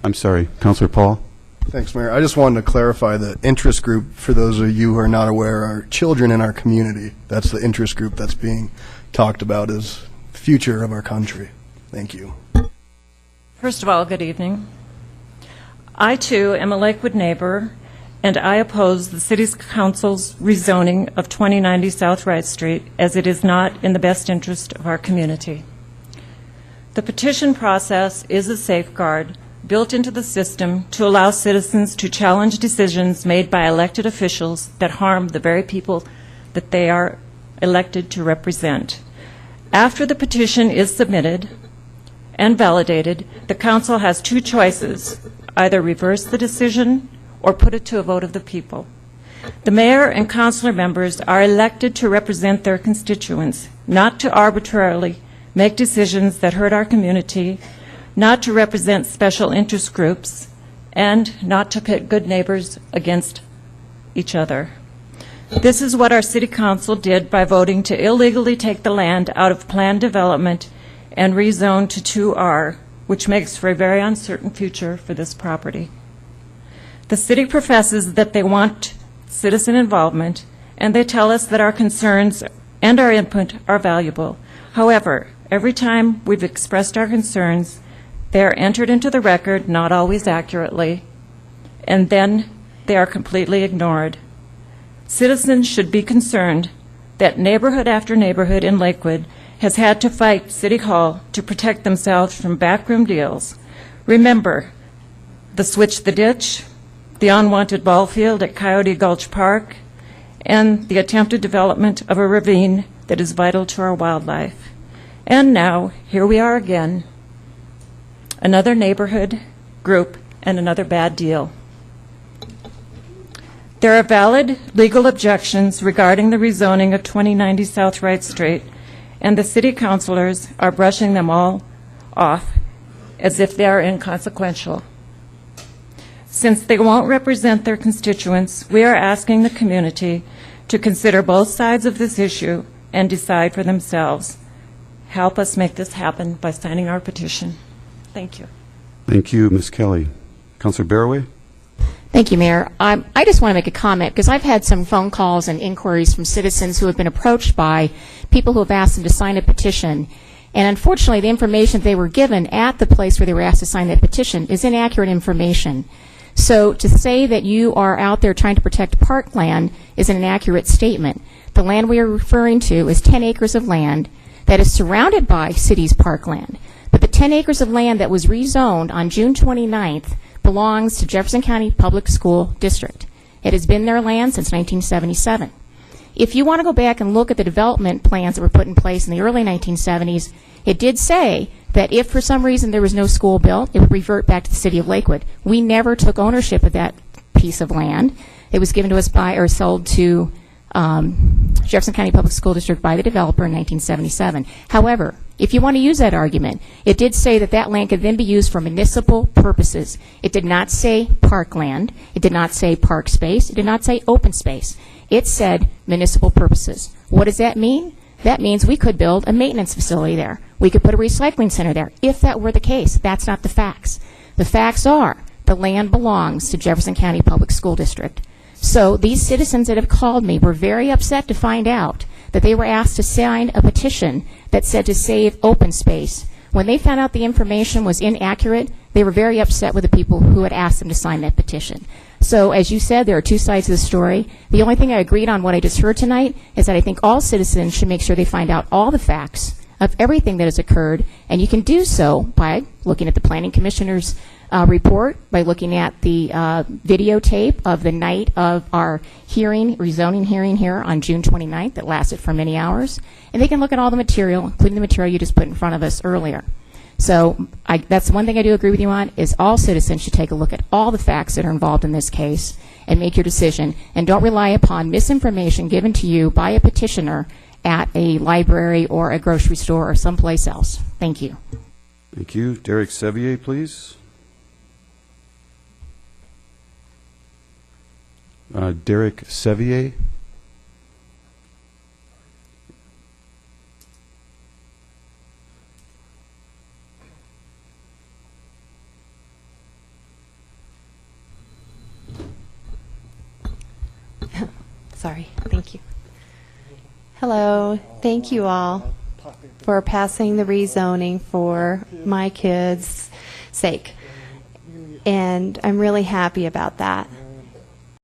I'm sorry, Councilor Paul. Thanks, Mayor. I just wanted to clarify the interest group, for those of you who are not aware, are children in our community. That's the interest group that's being talked about as the future of our country. Thank you. First of all, good evening. I, too, am a Lakewood neighbor, and I oppose the City Council's rezoning of 2090 South Wright Street, as it is not in the best interest of our community. The petition process is a safeguard built into the system to allow citizens to challenge decisions made by elected officials that harm the very people that they are elected to represent. After the petition is submitted and validated, the council has two choices: either reverse the decision or put it to a vote of the people. The mayor and councilor members are elected to represent their constituents, not to arbitrarily make decisions that hurt our community, not to represent special interest groups, and not to pit good neighbors against each other. This is what our city council did by voting to illegally take the land out of planned development and rezone to 2R, which makes for a very uncertain future for this property. The city professes that they want citizen involvement, and they tell us that our concerns and our input are valuable. However, every time we've expressed our concerns, they are entered into the record, not always accurately, and then they are completely ignored. Citizens should be concerned that neighborhood after neighborhood in Lakewood has had to fight City Hall to protect themselves from backroom deals. Remember the Switch the Ditch, the unwanted ball field at Coyote Gulch Park, and the attempted development of a ravine that is vital to our wildlife. And now, here we are again, another neighborhood group and another bad deal. There are valid legal objections regarding the rezoning of 2090 South Wright Street, and the city councilors are brushing them all off as if they are inconsequential. Since they won't represent their constituents, we are asking the community to consider both sides of this issue and decide for themselves. Help us make this happen by signing our petition. Thank you. Thank you, Ms. Kelly. Councilor Barraway? Thank you, Mayor. I just want to make a comment because I've had some phone calls and inquiries from citizens who have been approached by people who have asked them to sign a petition. And unfortunately, the information they were given at the place where they were asked to sign that petition is inaccurate information. So to say that you are out there trying to protect parkland is an inaccurate statement. The land we are referring to is 10 acres of land that is surrounded by city's parkland. But the 10 acres of land that was rezoned on June 29th belongs to Jefferson County Public School District. It has been their land since 1977. If you want to go back and look at the development plans that were put in place in the early 1970s, it did say that if for some reason there was no school built, it would revert back to the city of Lakewood. We never took ownership of that piece of land. It was given to us by or sold to Jefferson County Public School District by the developer in 1977. However, if you want to use that argument, it did say that that land could then be used for municipal purposes. It did not say parkland. It did not say park space. It did not say open space. It said municipal purposes. What does that mean? That means we could build a maintenance facility there. We could put a recycling center there. If that were the case, that's not the facts. The facts are the land belongs to Jefferson County Public School District. So these citizens that have called me were very upset to find out that they were asked to sign a petition that said to save open space. When they found out the information was inaccurate, they were very upset with the people who had asked them to sign that petition. So as you said, there are two sides of the story. The only thing I agreed on what I just heard tonight is that I think all citizens should make sure they find out all the facts of everything that has occurred, and you can do so by looking at the Planning Commissioner's report, by looking at the videotape of the night of our hearing, rezoning hearing here on June 29th that lasted for many hours, and they can look at all the material, including the material you just put in front of us earlier. So that's one thing I do agree with you on, is all citizens should take a look at all the facts that are involved in this case and make your decision, and don't rely upon misinformation given to you by a petitioner at a library or a grocery store or someplace else. Thank you. Thank you. Derek Sevier, please. Derek Sevier. sorry. Thank you. Hello. Thank you all for passing the rezoning for my kids' sake. And I'm really happy about that.